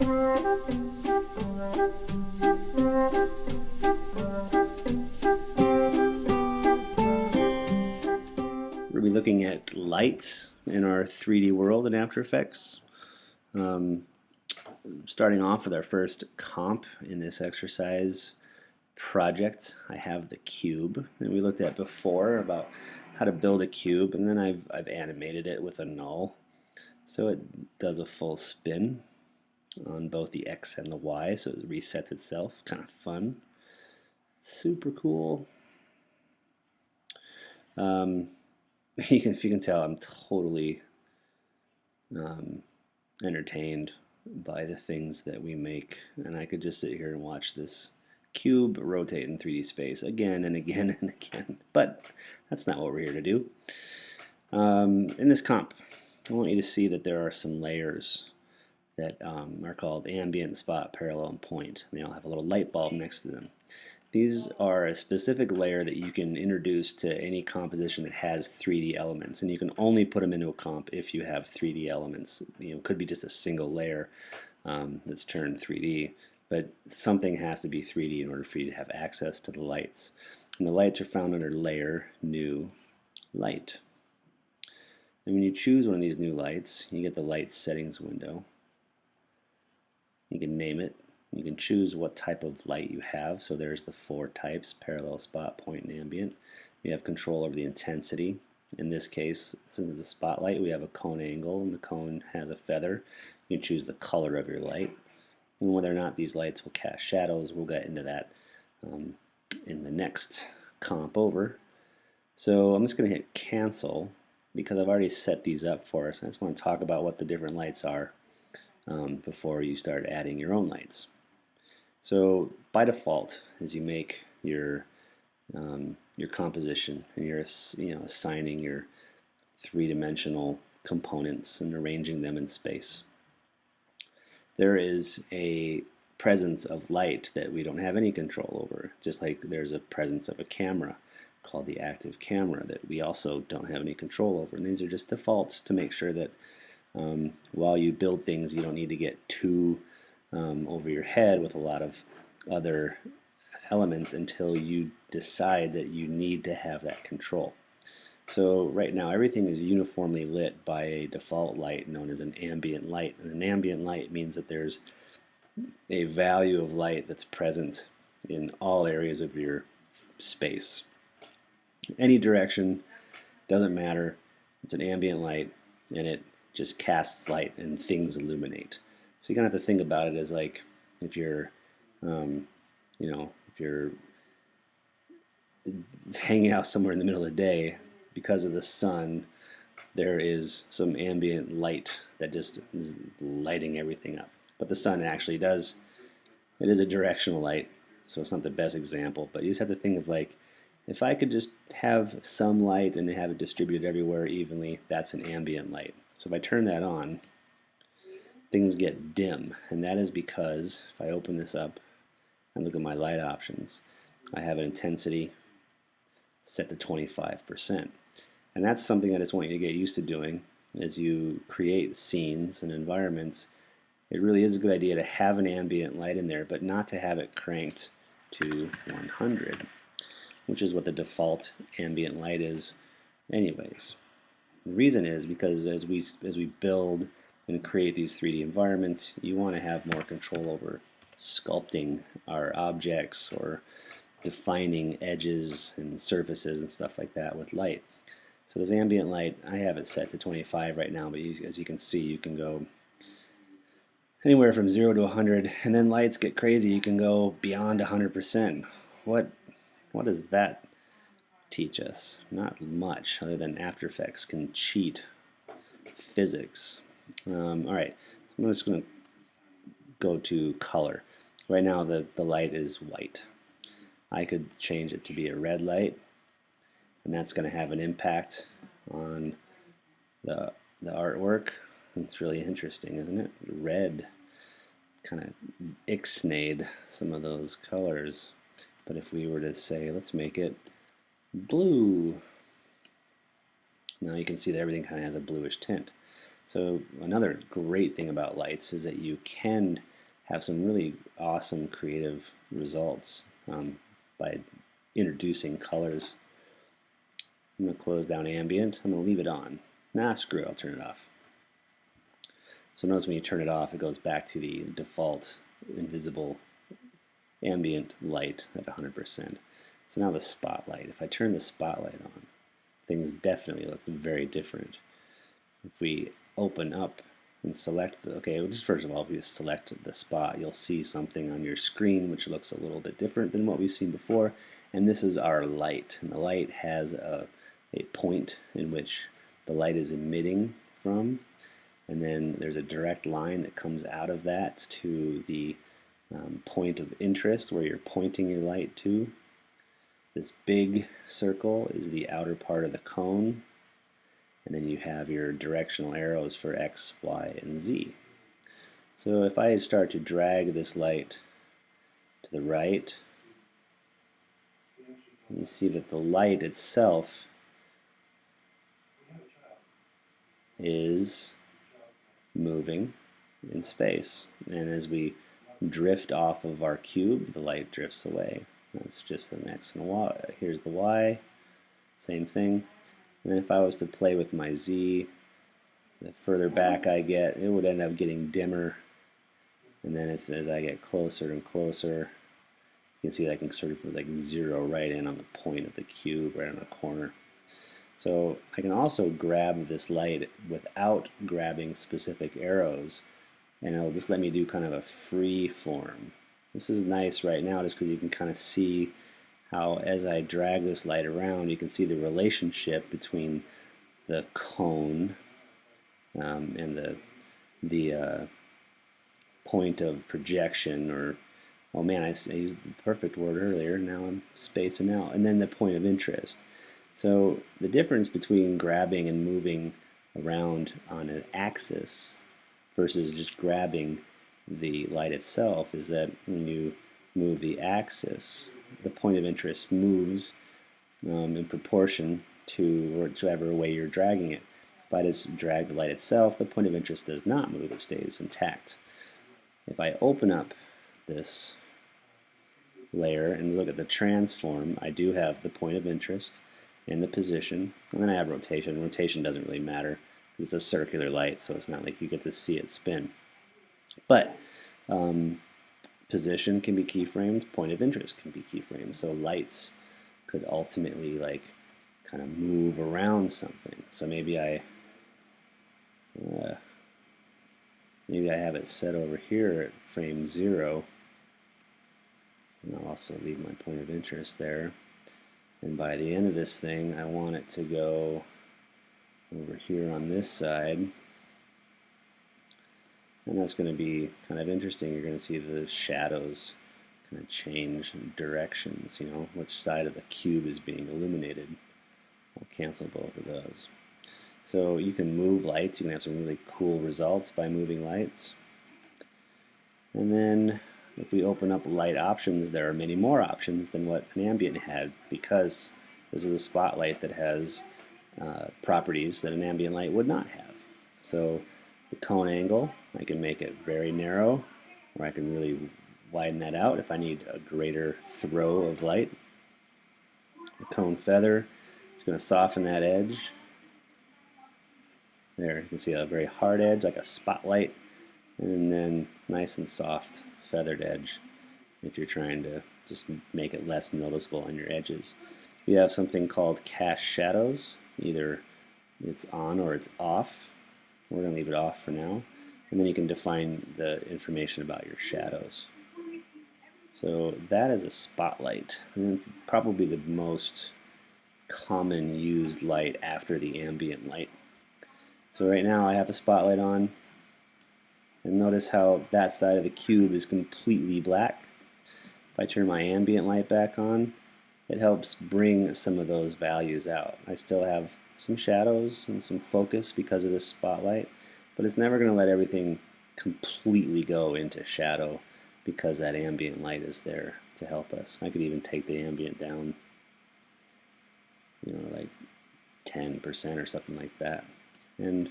We'll be looking at lights in our 3D world in After Effects. Starting off with our first comp in this exercise project, I have the cube that we looked at before about how to build a cube, and then I've animated it with a null. So it does a full spin on both the X and the Y, so it resets itself. Kind of fun. Super cool. If you can tell, I'm totally entertained by the things that we make, and I could just sit here and watch this cube rotate in 3D space again and again and again, but that's not what we're here to do. In this comp, I want you to see that there are some layers that are called ambient, spot, parallel, and point. They all have a little light bulb next to them. These are a specific layer that you can introduce to any composition that has 3D elements, and you can only put them into a comp if you have 3D elements. It could be just a single layer that's turned 3D, but something has to be 3D in order for you to have access to the lights. And the lights are found under Layer, New, Light. And when you choose one of these new lights, you get the light settings window. You can name it. You can choose what type of light you have. So there's the 4 types: parallel, spot, point, and ambient. You have control over the intensity. In this case, since it's a spotlight, we have a cone angle, and the cone has a feather. You can choose the color of your light, and whether or not these lights will cast shadows. We'll get into that in the next comp over. So I'm just going to hit cancel because I've already set these up for us. I just want to talk about what the different lights are before you start adding your own lights. So by default, as you make your composition and you're assigning your 3-dimensional components and arranging them in space, there is a presence of light that we don't have any control over, just like there's a presence of a camera called the active camera that we also don't have any control over. And these are just defaults to make sure that while you build things, you don't need to get too over your head with a lot of other elements until you decide that you need to have that control. So right now everything is uniformly lit by a default light known as an ambient light. And an ambient light means that there's a value of light that's present in all areas of your space. Any direction, doesn't matter. It's an ambient light, and it just casts light and things illuminate. So you kind of have to think about it as like if you're, if you're hanging out somewhere in the middle of the day, because of the sun, there is some ambient light that just is lighting everything up. But the sun actually does, it is a directional light, so it's not the best example, but you just have to think of like, if I could just have some light and have it distributed everywhere evenly, that's an ambient light. So if I turn that on, things get dim, and that is because if I open this up and look at my light options, I have an intensity set to 25%. And that's something I just want you to get used to doing as you create scenes and environments. It really is a good idea to have an ambient light in there, but not to have it cranked to 100, which is what the default ambient light is anyways. The reason is because as we build and create these 3D environments, you want to have more control over sculpting our objects or defining edges and surfaces and stuff like that with light. So this ambient light, I have it set to 25 right now, but as you can see, you can go anywhere from 0 to 100, and then lights get crazy. You can go beyond 100%. What does that teach us? Not much, other than After Effects can cheat physics. Alright, so I'm just going to go to color. Right now the light is white. I could change it to be a red light, and that's going to have an impact on the artwork. It's really interesting, isn't it? Red kind of ixnayed some of those colors. But if we were to say, let's make it blue, now you can see that everything kind of has a bluish tint. So another great thing about lights is that you can have some really awesome creative results by introducing colors. I'm going to close down ambient. I'm going to leave it on. Nah, screw it, I'll turn it off. So notice when you turn it off, it goes back to the default invisible ambient light at 100%. So now the spotlight. If I turn the spotlight on, things definitely look very different. If we open up and select just first of all, if you select the spot, you'll see something on your screen which looks a little bit different than what we've seen before. And this is our light. And the light has a point in which the light is emitting from. And then there's a direct line that comes out of that to the point of interest where you're pointing your light to. This big circle is the outer part of the cone, and then you have your directional arrows for X, Y, and Z. So if I start to drag this light to the right, you see that the light itself is moving in space, and as we drift off of our cube, the light drifts away. That's just an X and a Y. Here's the Y, same thing. And then if I was to play with my Z, the further back I get, it would end up getting dimmer. And then as I get closer and closer, you can see that I can sort of like zero right in on the point of the cube, right on the corner. So I can also grab this light without grabbing specific arrows, and it'll just let me do kind of a free form. This is nice right now just because you can kind of see how as I drag this light around, you can see the relationship between the cone and the point of projection, or oh man, I used the perfect word earlier, now I'm spacing out, and then the point of interest. So the difference between grabbing and moving around on an axis versus just grabbing the light itself is that when you move the axis, the point of interest moves in proportion to whichever way you're dragging it. If I just drag the light itself, the point of interest does not move, it stays intact. If I open up this layer and look at the transform, I do have the point of interest and the position, and then I have rotation. Rotation doesn't really matter. It's a circular light, so it's not like you get to see it spin. But position can be keyframed, point of interest can be keyframed. So lights could ultimately like kind of move around something. So maybe I have it set over here at frame 0, and I'll also leave my point of interest there. And by the end of this thing, I want it to go over here on this side. And that's going to be kind of interesting. You're going to see the shadows kind of change directions, you know, which side of the cube is being illuminated. I'll cancel both of those. So you can move lights. You can have some really cool results by moving lights. And then if we open up light options, there are many more options than what an ambient had, because this is a spotlight that has properties that an ambient light would not have. So the cone angle, I can make it very narrow, or I can really widen that out if I need a greater throw of light. The cone feather is going to soften that edge. There, you can see a very hard edge, like a spotlight, and then nice and soft feathered edge if you're trying to just make it less noticeable on your edges. You have something called cast shadows. Either it's on or it's off. We're going to leave it off for now. And then you can define the information about your shadows. So that is a spotlight. And it's probably the most common used light after the ambient light. So right now I have a spotlight on, and notice how that side of the cube is completely black. If I turn my ambient light back on, it helps bring some of those values out. I still have some shadows and some focus because of this spotlight, but it's never going to let everything completely go into shadow because that ambient light is there to help us. I could even take the ambient down, you know, like 10% or something like that, and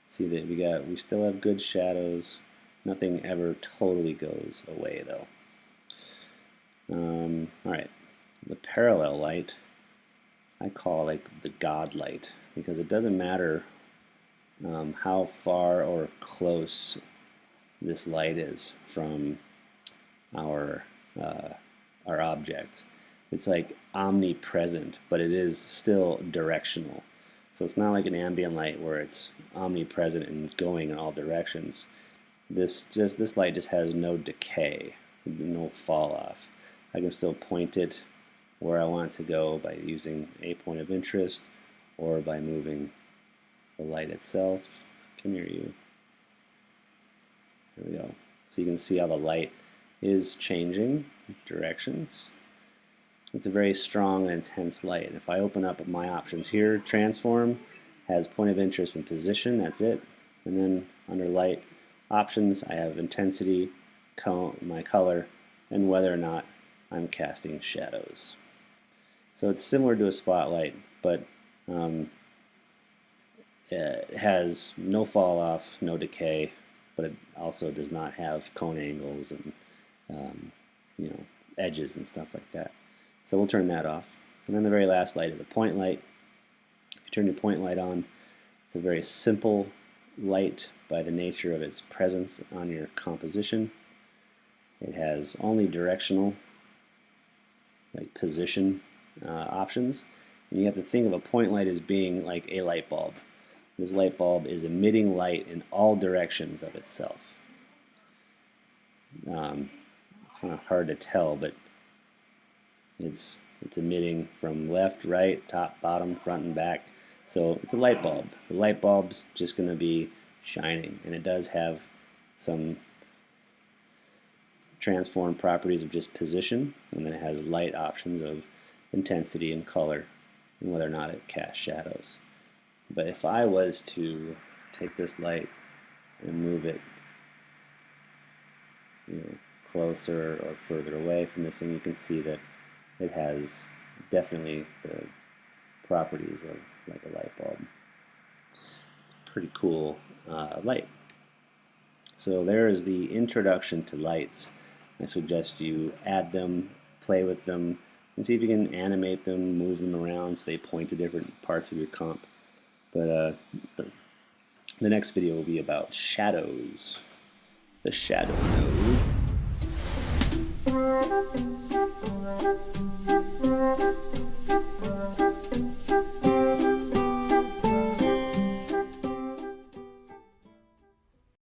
see that we still have good shadows, Nothing ever totally goes away though. Alright, the parallel light I call like the God light, because it doesn't matter how far or close this light is from our object. It's like omnipresent, but it is still directional. So it's not like an ambient light where it's omnipresent and going in all directions. This light just has no decay, no fall off. I can still point it where I want it to go by using a point of interest or by moving the light itself. Come here, you. There we go. So you can see how the light is changing directions. It's a very strong and intense light. And if I open up my options here, transform has point of interest and position, that's it. And then under light options, I have intensity, my color, and whether or not I'm casting shadows. So it's similar to a spotlight, but it has no fall off, no decay, but it also does not have cone angles and edges and stuff like that. So we'll turn that off. And then the very last light is a point light. If you turn your point light on, it's a very simple light by the nature of its presence on your composition. It has only directional, like position options. And you have to think of a point light as being like a light bulb. This light bulb is emitting light in all directions of itself. Kind of hard to tell, but it's emitting from left, right, top, bottom, front, and back. So it's a light bulb. The light bulb's just going to be shining, and it does have some transform properties of just position, and then it has light options of intensity and color, and whether or not it casts shadows. But if I was to take this light and move it closer or further away from this thing, you can see that it has definitely the properties of like a light bulb. It's a pretty cool light. So there is the introduction to lights. I suggest you add them, play with them, and see if you can animate them, move them around so they point to different parts of your comp. But the next video will be about shadows, the shadow node.